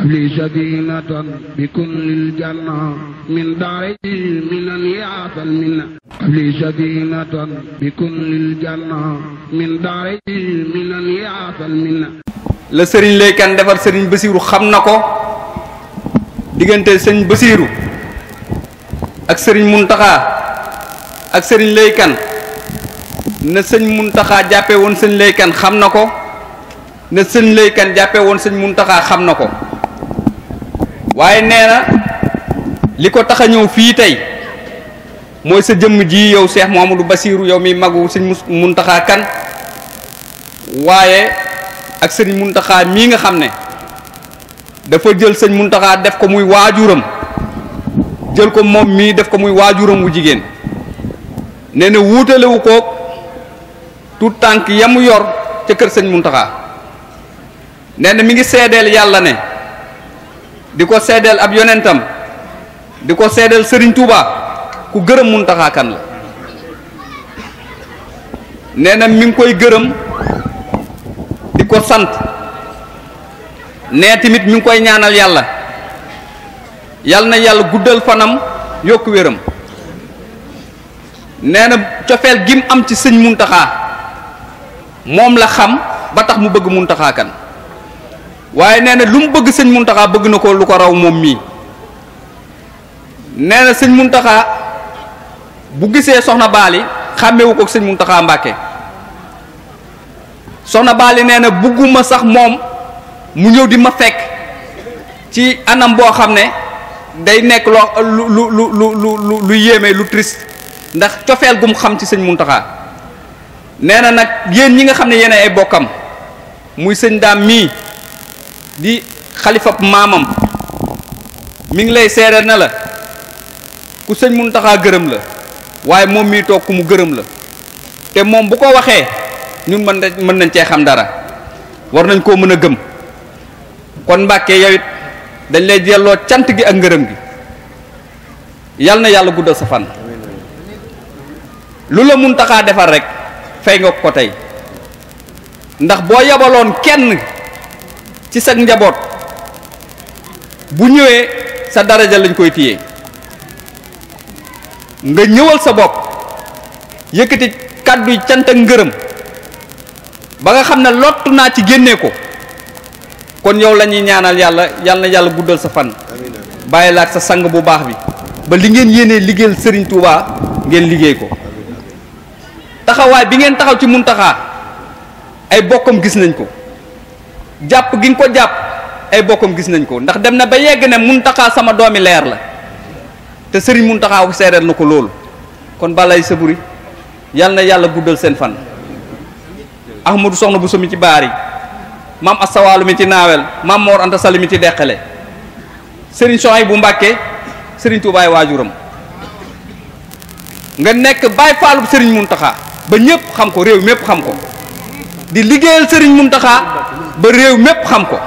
li sadinatan bi kullil janna min daari minan yaatal minna li sadinatan bi kullil janna min daari minan yaatal minna. la sëriñ Lay Kane defar sëriñ Basiiru xam na ko diggante sëriñ Basiiru ak sëriñ Muntaxa ak sëriñ Lay Kane na sëñ Muntaxa jàppee woon sëñ Lay Kane xam na ko na sëñ Lay Kane jàppee woon sëñ Muntaxa xam na ko waaye nee na li ko tax a ñëw fii tey mooy sa jëmm ji yow Cheikh Mouhamadou Bassirou yow mi magu sëñ Muntaxa Kane waaye ak sëñ Muntaxa mii nga xam ne dafa jël sëñ Muntaxa def ko muy waajuram jël ko moom mii def ko muy waajuram wu jigéen nee na wuutalewu ko tout tànk yamu yor ca kër sëñ Muntaxa nee na mi ngi seedeel yàlla ne di ko seedeel ab yonentam di ko seedeel sëriñ Touba ku gërëm Muntaxa Kane la nee na mi ngi koy gërëm di ko sant nee tamit mi ngi koy ñaanal yàlla yàlla na yàlla guddal fanam yokku wéram nee na cofeel gi mu am ci sëñ Muntaxa moom la xam ba tax mu bëgg Muntaxa Kane waaye nee na lu mu bëgg sëñ Muntaxa bëgg na ko lu ko raw moom mii nee na sëñ Muntaxa bu gisee soxna Baali xàmmewu ko sëñ Muntaxa Mbàkke soxna Baali nee na bugguma sax moom mu ñëw di ma fekk ci anam boo xam ne day nekk lu yéeme lu triste ndax cofeel gu mu xam ci sëñ Muntaxa nee na nag yéen ñi nga xam ne yéen ay bokkam muy sëñ Daam mii di xalifab maamam mi ngi lay seere na la ku sëñ Muntaxa gërëm la waaye moom mii toog ku mu gërëm la te moom bu ko waxee ñun mën nañ cee xam dara war nañ koo mën a gëm kon Mbàkke yow it dañ lay delloo cant gi ak ngërëm gi yal na yàlla guddal sa fan lu la Muntaxa defar rek fay nga ko tey ndax boo yabaloon kenn ci sa njaboot bu ñëwee sa daraja lañ koy téye nga ñëwal sa bopp yëkkati kàddu yi cant ak ngërëm ba nga xam ne lottu naa ci génnee ko kon yow la ñuy ñaanal yàlla yal na yàlla guddal sa fan bàyyi la ak sa sang bu baax bi ba li ngeen yéenee liggéeyal Serigne Touba ngeen liggéey ko taxawaay bi ngeen taxaw ci Muntaxa ay bokkam gis nañ ko jàpp gi nga ko jàpp ay bokkam gis nañ ko ndax dem na ba yegg ne Muntaxa sama doomi leer la te Serigne Muntaxa seereel na ko loolu kon balay saburi yal na yàlla guddal seen fan Ahmadou soxna bu somi ci baari maam Asawaalu mi ci naawel maam Mor Anta Sali mi ci deqale Serigne Sohay bu Mbàkke Serigne Toubaay waajuram nga nekk Baay Faalub Serigne Muntaxa ba ñëpp xam ko réew mépp xam ko di liggéeyal Serigne Muntaxa ba réew mépp xam ko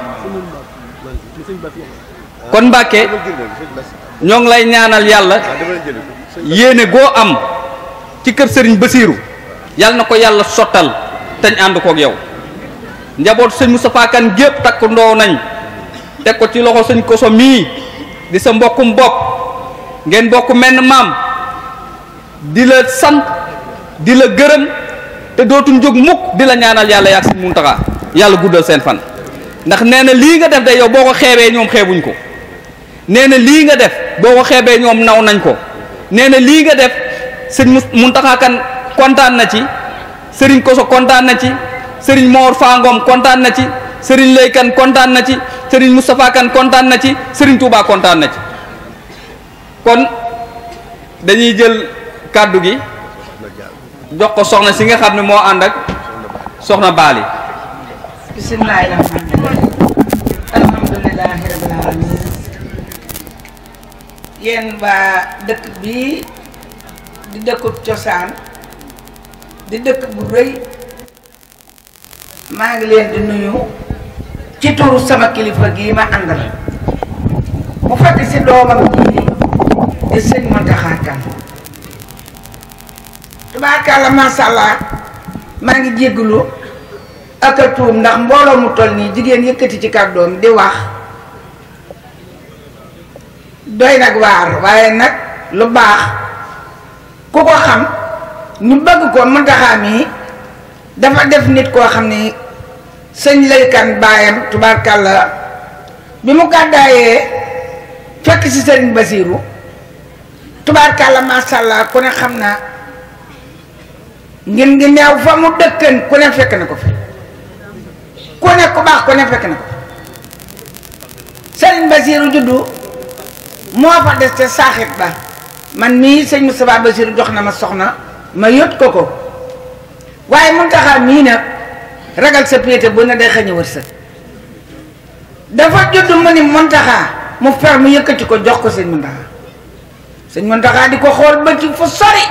kon Mbàkke ñoo ngi lay ñaanal yàlla yéene goo am ci kër Serigne Bassirou yàlla na ko yàlla sottal tañ ànd kook yow njaboot sëñ Moustapha Kane gépp takk ndoo nañ teg ko ci loxo sëñ Koso mii di sa mbokkum bopp ngeen bokk menn maam di la sant di la gërëm te dootuñ jóg mukk di la ñaanal yàlla yaag sëñ Muntaxa yàlla guddal seen fan ndax nee na lii nga def de yow boo ko xeebee ñoom xeebuñ ko nee na lii nga def boo ko xeebee ñoom naw nañ ko nee na lii nga def sëñ Muntaxa Kane kontaan na ci sëriñ Koso kontaan na ci sëriñ Mor Fangom kontaan na ci sëriñ Lay Kane kontaan na ci sëriñ Moustapha Kane kontaan na ci sëriñ Touba kontaan na ci kon dañuy jël kàddu gi jox ko soxna si nga xam ne moo ànd ak soxna Baali. bismillaahi rahmaani rahiim alhamdulillaahi rabbil aalamiin yéen waa dëkk bii di dëkkub cosaan di dëkk bu rëy maa ngi leen di nuyu ci turu sama kilifa gii ma àndal mu fekk si doomam ji di sëñ Muntaxa Kane tubaarkàlla masha Allah maa ngi jéggulu ak a tuum ndax mbooloo mu toll nii jigéen yëkkati ci kàddoom di wax doy nag waar waaye nag lu baax ku ko xam ñu bëgg ko Muntaxa mi dafa def nit koo xam ni sëñ laykan baayam tubaarkàlla bi mu gàddaayee fekk ci sëriñ Basiiru tubaarkàlla masàllaa ku ne xam na ngin ngi neew fa mu dëkkan ku ne fekk na ko fi ku ne ku baax ku ne fekk na ko sëriñ Basiiru juddu moo fa des te saaxit ba man mii sëñ Moustapha Basiiru jox na ma soxna ma yót ko waaye Muntaxa mii nag ragal sa péete bu ne day xañ a wërsëg dafa judd mu ni Muntaxa mu fer mu yëkkati ko jox ko sëñ Muntaxa di ko xool ba ci fu sori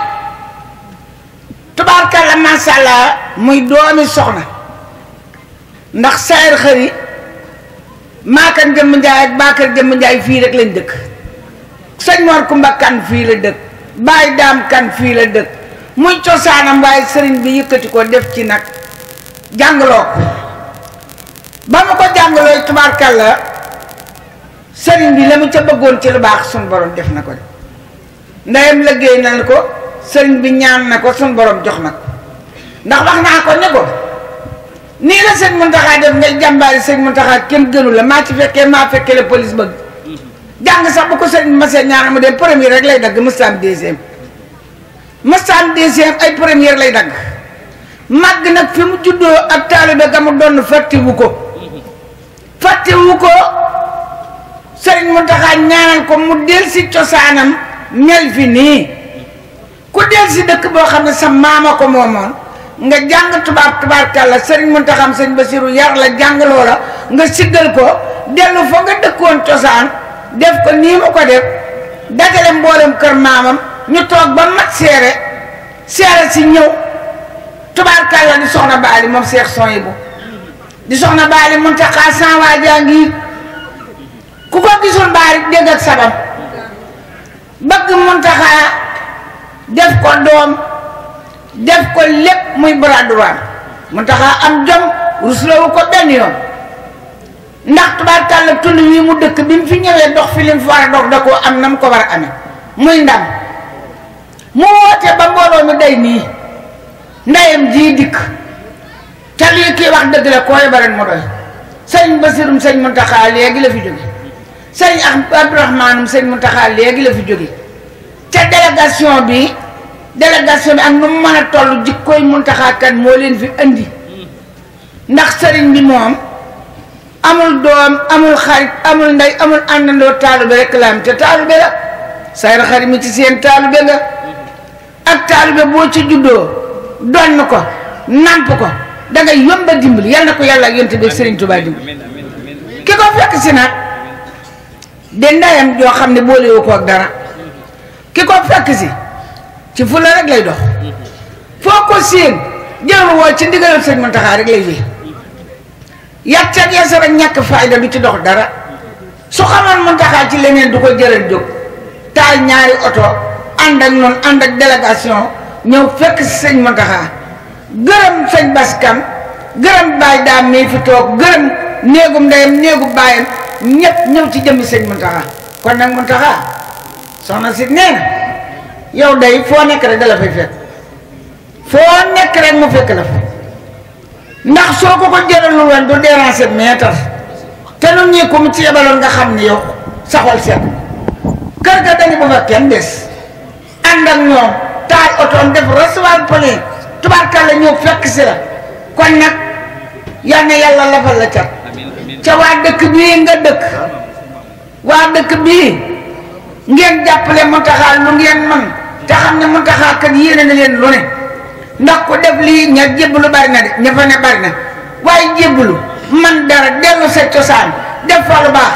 tubaarkàlla masàllaa muy doomi soxna ndax sayar xëri maakan jëmm njaay ak baakar jëmm njaay fii rek lañ dëkk sëñ Mor Kumba kan fii la dëkk baay daam kan fii la dëkk muy cosaanam waaye sëriñ bi yëkkati ko def ci nag jàngaloo ko ba mu ko jàngaloo tubaarkàlla sëriñ bi la mu ca bëggoon ci lu baax sun borom def na ko de ndeyam liggéey na ko sëriñ bi ñaan na ko sun borom jox na ko ndax wax naa ko ne ko nii la sëñ Muntaxa def ngay jàmbaari sëñ Muntaxa kenn gënu la maa ci fekkee maa fekkee la police bëgg jàng sax bu ko sëriñ masee ñaanal mu dem premier rek lay dagg mëstaan deuxième ay première lay dagg màgg nag fi mu juddoo ak taalibe ga mu doon fàttewu ko sëriñ Muntaxa ñaanal ko mu del si cosaanam mel fi nii ku del si dëkk boo xam ne sa maama ko moomoon nga jàng tubaarkàlla sëriñ Muntaxa sëñ Basiiru yar la jàng loola nga siggal ko dellu fa nga dëkkoon cosaan def ko nii mu ko def dajale mboolem kër maamam ñu toog ba mat seere si ñëw tubaarkàlla di soxna Baali moom Seex Soyibu di soxna Baali Muntaxa san waajaa ngi ku ko gisul Baali dégg ak sabam bëgg Muntaxa def ko doom def ko lépp muy bras droit Muntaxa am jom rusloowu ko benn yoon ndax tubaarkàlla tund wi mu dëkk bi mu fi ñëwee dox fi lim fi war a dox da koo am na mu ko war a amee muy ndam mu woote ba mbooloo mi day nii ndeyam jii dikk te lii kii wax dëgg la koo yebaren mu doy sëñ Basiirum sëñ Muntaxa léegi la fi jóge sëñ Abdourahmaanum sëñ Muntaxa léegi la fi jóge te délégation bi ak nu mu mën a toll jikkooy Muntaxa kan moo leen fi andi ndax sëriñ bi moom amul doom amul xarit amul ndey amul àndandoo taalibe rek la am te taalibe la sayar xarit mi ci seen taalibe nga ak taalibe boo ci juddoo donn ko namp ko dangay yomba dimbali yal na ko yàlla ak yonte bi sëriñ Tuubaa dimbali ki ko fekk si nag de ndeyam joo xam ne boolewu ko ak dara ki ko fekk si ci fula rek lay dox foo ko séen jël woo ci ndigalal sëñ Muntaxa rek lay wéy yàccat yasa rek ñàkk fayda du ci dox dara su xamoon Muntaxa ci leneen du ko jëral jóg taal ñaari oto ànd ak noonu ànd ak délégation ñëw fekk si sëñ Muntaxa gërëm sëñ Baskan gërëm baay daam mii fi toog gërëm néegum ndeyam néegu baayam ñëpp ñëw ci jëmmi sëñ Muntaxa kon nag Muntaxa soxna si nee na yow day foo nekk rek dala fay fekk foo nekk rek mu fekk la fa ndax soo ko jëralul woon du déranger meetar te nun ñii ko mu ci yebaloon nga xam ni yow saxol seet kër ga dañu bu fa kenn des ànd ak ñoom taal otoon def recevoir poli tubaarkàlla ñëw fekk si la kon nag yal na yàlla lafal la cat ca waa dëkk bii nga dëkk waa dëkk bii ngeen jàppale Muntaxa lu ngeen man te xam ne Muntaxa kat yéene na leen lu ne ndax ko def lii ña jébbalu bari na de ña fa ne bari na waaye jébbalu man dara dellu sa cosaan def fa lu baax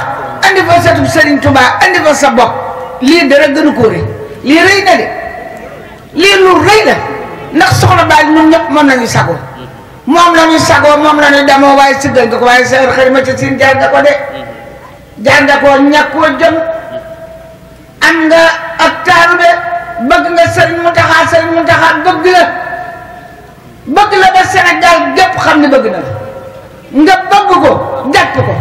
andi fa satub Sëriñ Tuubaa andi fa sa bopp lii dara gënu koo rëy lii rëy na de lii lu rëy la ndax soxna Baali ñun ñëpp moom la ñu sagoo moom la ñu sagoo moom la ñu demoo waaye siggal nga ko waaye sa xëy ma ca siin jaar nga ko de jaar nga koo ñàkkoo jëm am nga ak taalibe bëgg nga Sëriñ Muntaxa bëgg la ba Sénégal gépp xam ne bëgg na la nga bëgg ko jàpp ko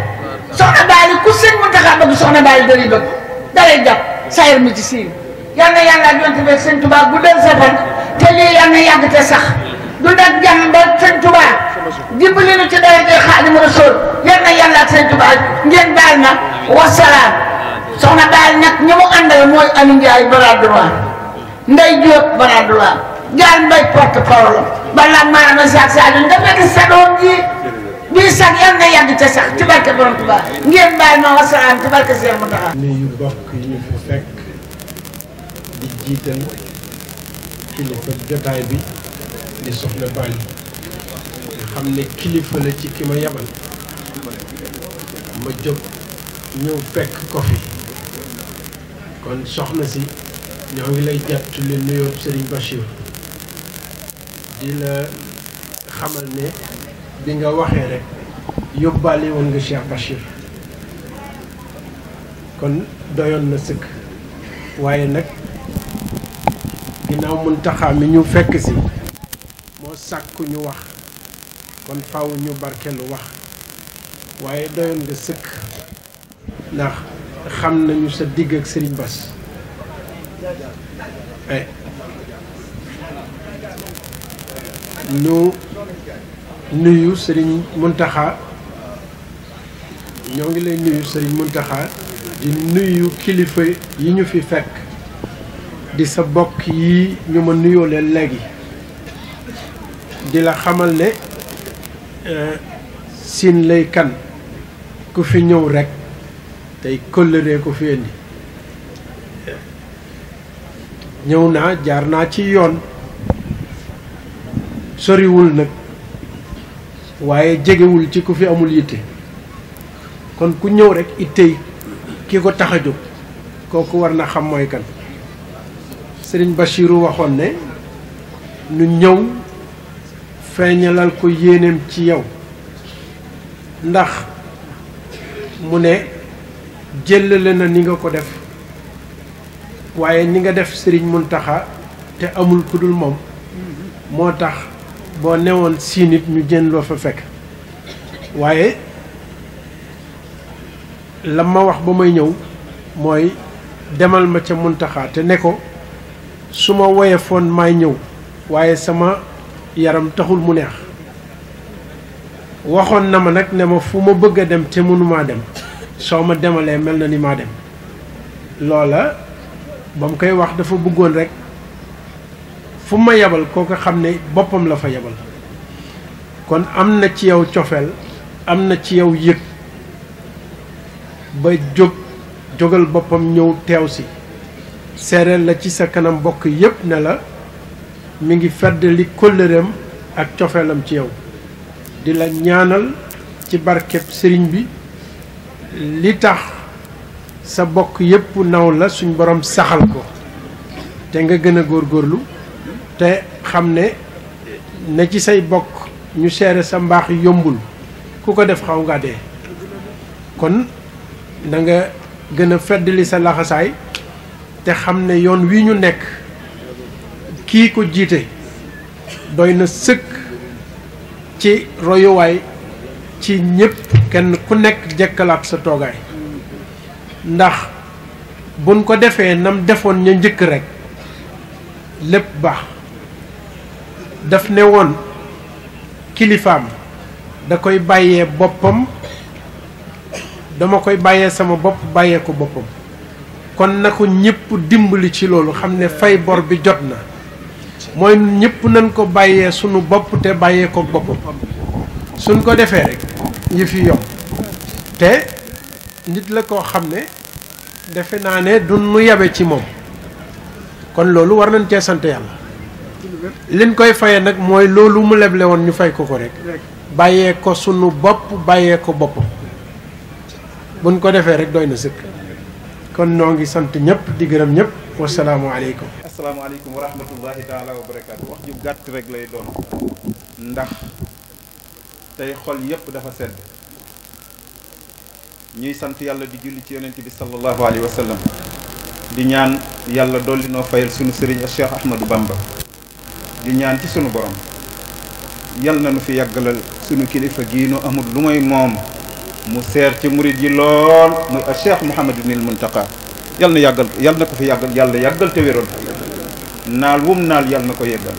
soxna Baali ku Sëriñ Muntaxa bëgg soxna Baali dañuy bëgg dalay jàpp sayar mi ci siin yal na yàlla yonent bi sëñ Tuubaa guddal sa fan te lii yal na yàgg te sax du nag jàmm ba sëñ Tuubaa dimbali nu ci daraja Xaadimu Rasuul yal na yàlla ak sëñ Tuubaa ngeen baal ma wasalaam soxna baal nag ñi mu àndal mooy Ami Njaay Baradoulois Ndey Jóob Baradoulois Gaal Mbay porte-parole balaa maanaam sax Sadio nga fekk sa doom ji bii sax yal na yàgg te sax ci barke Borom Tuubaa ngeen baal ma wasalaam ci barke Seex Muntaxa nuyu bokk yi ñu fi fekk di jiital kilifa jotaay bi di soxna Bali nga xam ne kilifa la ci ki ma yabal ma jóg ñëw fekk ko fi kon soxna si ñoo ngi lay jàttali nuyoo Serigne Bachir di la xamal ne bi nga waxee rek yóbbaale woon nga Cheikh Bachir kon doyoon na sëkk waaye nag ginnaaw Muntaxa mi ñu fekk si moo sàkku ñu wax kon faaw ñu barkeelu wax waaye doyoon nga sëkk ndax xam nañu sa digg ak Serigne Bass ñu nuyu Serigne Muntaxa ñoo ngi lay nuyu Serigne Muntaxa di nuyu kilifa yi ñu fi fekk di sa bokk yi ñu ma nuyoo leen léegi di la xamal ne Sine Lay Kane ku fi ñëw rekk tey kóllëree ko fi indi ñëw naa jaar naa ci yoon soriwul nag waaye jegewul ci ku fi amul yitte kon ku ñëw rekk ittey ki ko tax a jóg kooku war na xam mooy kan Serigne Bachirou waxoon ne ñu ñëw feeñalal ko yéeneem ci yow ndax mu ne jëlale na ni nga ko def waaye ni nga def Serigne Muntaxa te amul ku dul moom moo tax boo newoon si nit ñu jën loo fa fekk waaye la ma wax ba may ñëw mooy demal ma ca Muntaxa te ne ko su ma woyefoon maay ñëw waaye sama yaram taxul mu neex waxoon na ma nag ne ma fu ma bëgg a dem te mënumaa dem soo ma demalee mel na ni maa dem loola ba mu koy wax dafa bëggoon rek fu ma yabal kooku xam ne boppam la fa yabal kon am na ci yow cofeel am na ci yow yëg ba jógal boppam ñëw teew si seereel la ci sa kanam bokk yépp ne la mi ngi fedd li kóllëreem ak cofeelam ci yow di la ñaanal ci barkeb sëriñ bi li tax sa bokk yépp naw la suñ borom saxal ko te nga gën a góorgóorlu te xam ne ci say bokk ñu seere sa mbaax yombul ku ko def xaw nga dee kon da nga gën a feddali sa laxasaay te xam ne yoon wi ñu nekk kii ko jiite doy na sëkk ci royuwaay ci ñépp kenn ku nekk jekkalaat sa toogaay ndax buñ ko defee nam defoon ña njëkk rekk lépp baax daf ne woon kilifaam da koy bàyyee boppam dama koy bàyyee sama bopp bàyyee ko boppam kon na ko ñëpp dimbali ci loolu xam ne fay bor bi jot na mooy ñëpp nañ ko bàyyee sunu bopp te bàyyee ko boppam suñ ko defee rek yi fi yomb te nit la koo xam ne defe naa ne du nu yabe ci moom kon loolu war nañ cee sant yàlla liñ koy faye nag mooy loolu mu leble woon ñu fay ko ko rek bàyyee ko sunu bopp bàyyee ko boppam buñ ko defee rek doy na sëkk kon noo ngi sant ñëpp di gërëm ñëpp wasalaamualeykum. asalaamaaleykum wa rahmatullahi taala wa barakaatu. wax ju gàtt rek lay doon ndax tey xol yëpp dafa sedd ñuy sant yàlla di julli ci yonent bi sallallahu alayhi wa sallam di ñaan yàlla dolli noo fayal sunu sëriñ Cheikh Ahmadou Bamba di ñaan ci sunu borom yal na nu fi yàggalal sunu kilifa gii nu amul lu may moom mu seer ci murid yi lool muy Cheikh Mouhamadunil Muntaqa yal na ko fi yàggal yàlla yàggal te wéral naal wum naal yal na ko yeggal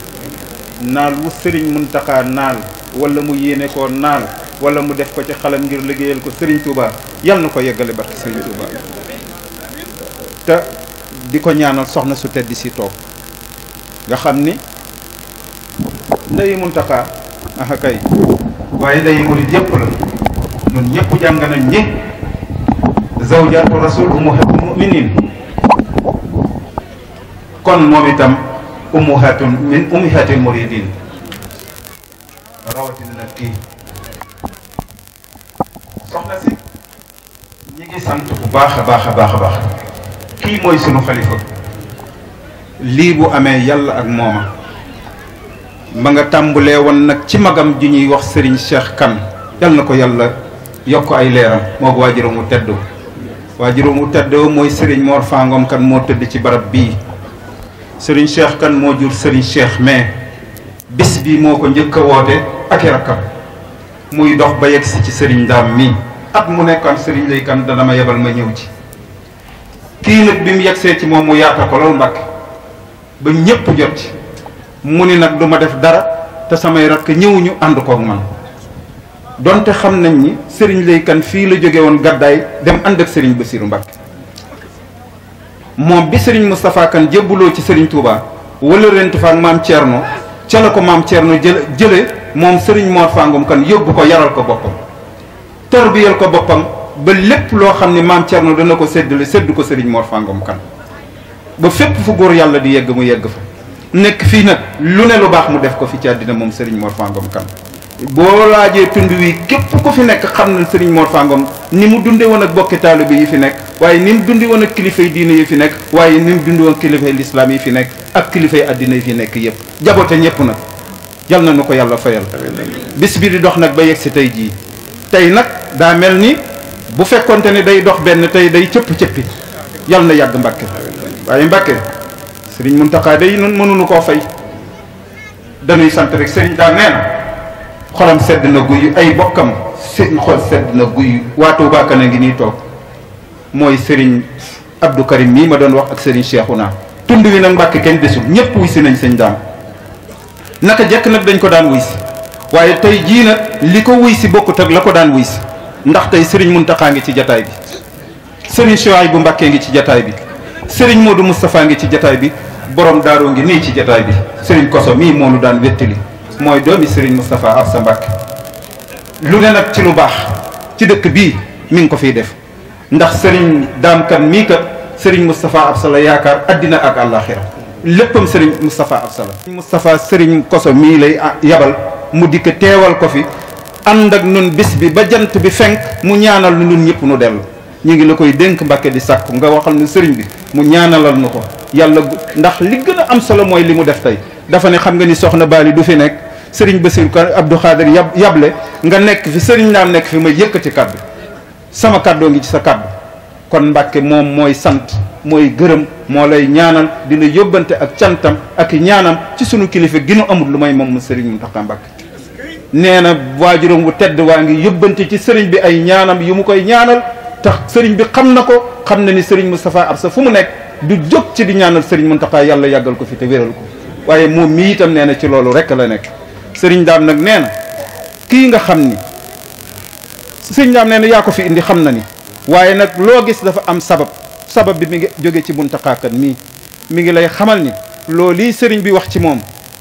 naal wu sëriñ Muntaxa naal wala mu yéene koo naal wala mu def ko ci xalam ngir liggéeyal ko sëriñ Touba yal na ko yeggale barke sëriñ Touba te di ko ñaanal soxna su tedd si toog nga xam ni ndeyi Muntaxa aha kay waaye ndeyi murid yëpp la ñun ñëpp jàng nañ ñi zawjatu rasul ummahatul mu'minin kon moom itam ummahatun min ummahatil muridin rawatina nag kii soxna si ñi ngi sant bu baax a baax a baax a baax kii mooy sunu xalifa lii bu amee yàlla ak mooma ma nga tàmbulee woon nag ci magam ju ñuy wax Serigne Cheikh Kane yal na ko yàlla yokk ay leeram moo ko waajuram mu tedd waajuram mu tedd mooy Serigne Mor Fangom Kane moo tëdd ci barab bii Serigne Cheikh Kane moo jur Serigne Cheikh mais bis bi moo ko njëkk a woote ak i rakkam muy dox ba yegg si ci Serigne Ndaam mii at mu nekkoon Serigne lay kan dana ma yebal ma ñëw ci kii nag bi mu yegsee ci moom mu yaata ko loolu Mbàkke ba ñépp jot ci mu ni nag du ma def dara te samay rakk ñëwuñu ànd koog man donte xam nañ ni Serigne lay kan fii la jóge woon gàddaay dem ànd ak Serigne Bassirou Mbàkke moom bi Serigne Moustapha Kane jébbuloo ci Serigne Touba wala rent fa ak maam Thierno ca la ko maam Thierno jële moom Serigne Mor Fangom Kane yóbbu ko yaral ko boppam tarbiyal ko boppam ba lépp loo xam ne maam Thierno dana ko séddale séddu ko Serigne Mor Fangom Kane ba fépp fu góor yàlla di yegg mu yegg fa nekk fii nag lu ne lu baax mu def ko fi ci àddina moom Serigne Mor Fangom Kane boo laajee tund wi képp ku fi nekk xam na Serigne Mor Fangom ni mu dunde woon ak bokki taalibe yi fi nekk waaye ni mu dunde woon ak kilifay diine yi fi nekk waaye ni mu dunde woon kilifay lislaam yi fi nekk ak kilifay àddina yi fi nekk yëpp jaboote ñëpp nag yal na nu ko yàlla fayal bis bi di dox nag ba yegg si tey jii tey nag daa mel ni bu fekkonte ne day dox benn tey day cëpp-cëppi yal na yàgg Mbàkke waaye Mbàkke Serigne Mountakha day nun mënuñu koo fay dañuy sant rek Serigne daa nee na xolam sedd na guy ay bokkam seen xol sedd na guy waa Touba Kane ngi nii toog mooy Serigne Abdou Karim mii ma doon wax ak Serigne Cheikhouna tund wi nag Mbàkke kenn desul ñëpp wuy si nañ sëñ daam naka jekk nag dañ ko daan wuy si waaye tey jii nag li ko wuy si bokkut ak la ko daan wuy si ndax tey Serigne Mountakha ngi ci jataay bi Serigne Chouaïbou Mbacké ngi ci jataay bi Serigne Modou Moustapha ngi ci jataay bi borom daaroo ngi nii ci jataay bi Serigne Koso mii moo nu daan wettali mooy doomi Serigne Moustapha Absa Mbacké lu ne nag ci lu baax ci dëkk bii mi ngi ko fiy def ndax Serigne Daam Kan mii kat Serigne Moustapha Absa la yaakaar addina ak àllaaxira léppam Serigne Moustapha Absa la Moustapha Serigne Koso mii lay yabal mu dikk teewal ko fi ànd ak nun bis bi ba jant bi fenk mu ñaanal nu nun ñëpp nu dellu ñu ngi la koy dénk Mbàkke di sàkku nga waxal nu sëriñ bi mu ñaanalal nu ko yàlla ndax li gën a am solo mooy li mu def tey dafa ne xam nga ni soxna Bali du fi nekk Serigne Bassirou Abdou Khadir yable nga nekk fi Serigne Ndaam nekk fi ma yëkkati kaddu sama kaddoo ngi ci sa kaddu kon Mbàkke moom mooy sant mooy gërëm moo lay ñaanal dina yóbbante ak cantam ak ñaanam ci sunu kilifa gi nu amul lu may moom mu Serigne Mountakha Mbàkke nee na waajuram wu tedd waa ngi yóbbante ci Serigne bi ay ñaanam yu mu koy ñaanal tax Serigne bi xam na ko xam na ni Serigne Moustapha Absa fu mu nekk du jóg ci di ñaanal Serigne Mountakha yàlla yàggal ko fi te wéral ko waaye moom mii itam nee na ci loolu rek la nekk Serigne Daam nag nee na kii nga xam ni Serigne Daam nee na yaa ko fi indi xam na ni waaye nag loo gis dafa am sabab bi mi ngi jóge ci Mountakha Kane mii mi ngi lay xamal ni loolu lii Serigne bi wax ci moom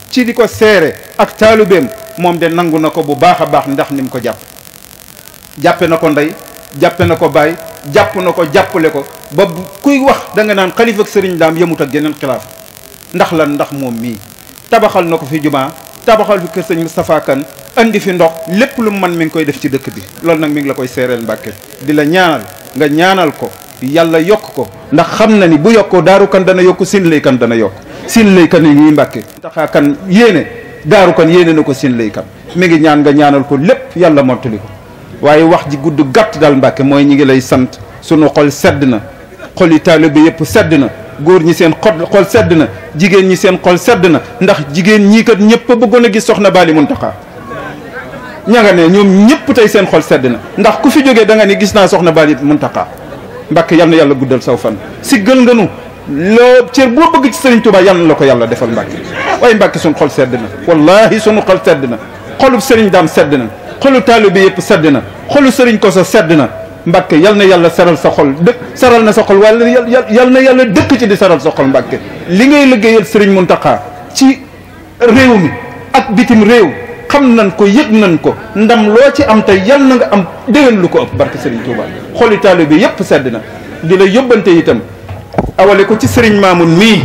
ci di ko seere ak taalubeem moom de nangu na ko bu baax a baax ndax ni mu ko jàppe na ko ndey jàppe na ko baay jàpp na ko jàppale ko ba kuy wax da nga naan xalifa ak Serigne Daam yemut ak geneen xilaaf ndax lan ndax moom mii tabaxal na ko fi jumaa tabaxal fi kër sëñ Moustapha Kane andi fi ndox lépp lu mu man mi ngi koy def ci dëkk bi loolu nag mi ngi la koy seereel Mbàkke di la ñaanal nga ñaanal ko yàlla yokk ko ndax xam na ni bu yokkoo Daaru Kane dana yokk Siin Lay Kane dana yokk Siin Lay Kane yi Mbàkke Mountakha Kane yéene Daaru Kane yéene na ko Siin Lay Kane mi ngi ñaan nga ñaanal ko lépp yàlla mottali ko waaye wax ji gudd gàtt daal Mbàkke mooy ñi ngi lay sant sunu xol sedd na xol yi taalibe bi yëpp sedd na góor ñi seen xol sedd na jigéen ñi seen xol sedd na ndax jigéen ñii kat ñëpp a bëggoon a gis soxna Bali Mountakha ña nga ne ñoom ñëpp tey seen xol sedd na ndax ku fi jógee da nga ni gis naa soxna Bali Mountakha Mbàkke yal na yàlla guddal saw fan si gël nga nu loo cër boo bëgg ci Serigne Touba yal na la ko yàlla defal Mbàkke waaye Mbàkke suñu xol sedd na wallahi suñu xol sedd na xolub Serigne Dame sedd na xolu taalibe bi yëpp sedd na xolu Serigne Kosso sedd na Mbàkke yal na yàlla saral sa xol saral na sa xol waaye yal na yàlla dëkk ci di saral sa xol Mbàkke li ngay liggéeyal Serigne Mountakha ci réew mi ak bitim réew xam nañ ko yëg nañ ko ndam loo ci am tey yal na nga am déwén lu ko ëpp barke Serigne Touba xoli taalibe bi yëpp sedd na di la yóbbante itam awale ko ci Serigne Mamoun mii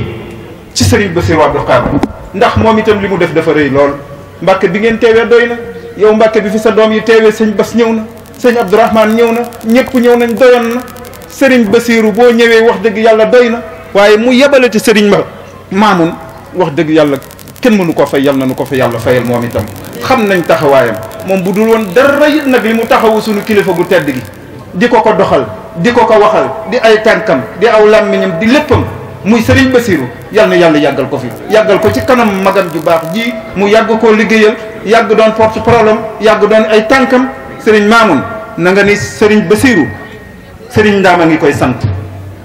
ci Serigne Bassirou Abdou Khadre ndax moom itam li mu def dafa rëy lool Mbàkke bi ngeen teewee doy na yow Mbàkke bi fi sa doom yi teewee sëñ Bass ñëw na sëñ Abdourahmane ñëw na ñëpp ñëw nañ doyoon na Serigne Bassirou boo ñëwee wax dëgg yàlla doy na waaye mu yebale ci Serigne Mamoun wax dëgg yàlla kenn mënu ko fay yal na nu ko fa yàlla fayal moom itam xam nañ taxawaayam moom bu dul woon dara it nag li mu taxawu suñu kilifa gu tedd gi di ko doxal di ko waxal di ay tànkam di aw làmmiñam di léppam muy Serigne Bassirou yal na yàlla yàggal ko fi yàggal ko ci kanam magam ju baax ji mu yàgg koo liggéeyal yàgg doon porte problème yàgg doon ay tànkam Serigne Mamoun na nga ni Serigne Bassirou Serigne Ndama ngi koy sant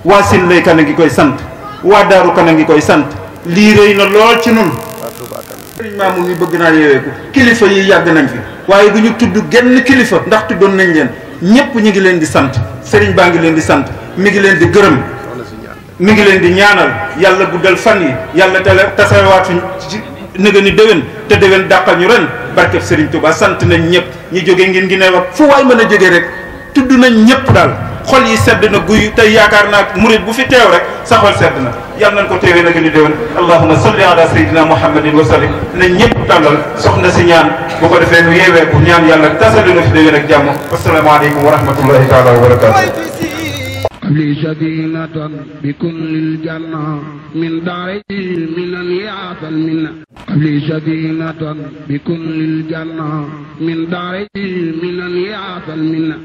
waa Sine Lay Kan a ngi koy sant waa Daaru Kan a ngi koy sant lii rëy na lool ci nun Serigne Mamoun mi bëgg naa yeeweeku kilifa yi yàgg nañ fi waaye du ñu tudd genn kilifa ndax tuddoon nañ leen ñëpp ñu ngi leen di sant Serigne baa ngi leen di sant mi ngi leen di gërëm mi ngi leen di ñaanal yàlla guddal fan yi yàlla tasawaat fi nëga ni déwén te déwén dàqal ñu ren barkeb Serigne Touba sant nañ ñëpp ñi jóge ngeen gi ne wax fu waay mën a jógee rek tudd nañ ñëpp daal xol yi sedd na guy tey yaakaar naa murid bu fi teew rek sa xol sedd na yàlla nañ ko teewee nag ni déwén allahumma salli ala sayyidina muhammadin wa sallim nañ ñëpp tàllal soxna si ñaan bu ko defee nu yeeweeku ñaan yàlla tasali na fi déwén ak jàmm asalaamaaleykum wa rahmatullahi taala wa barakatuh li sadinatan bi kullil janna min daari minan yaatal minna li sadinatan bi kullil janna min daari minan yaatal minna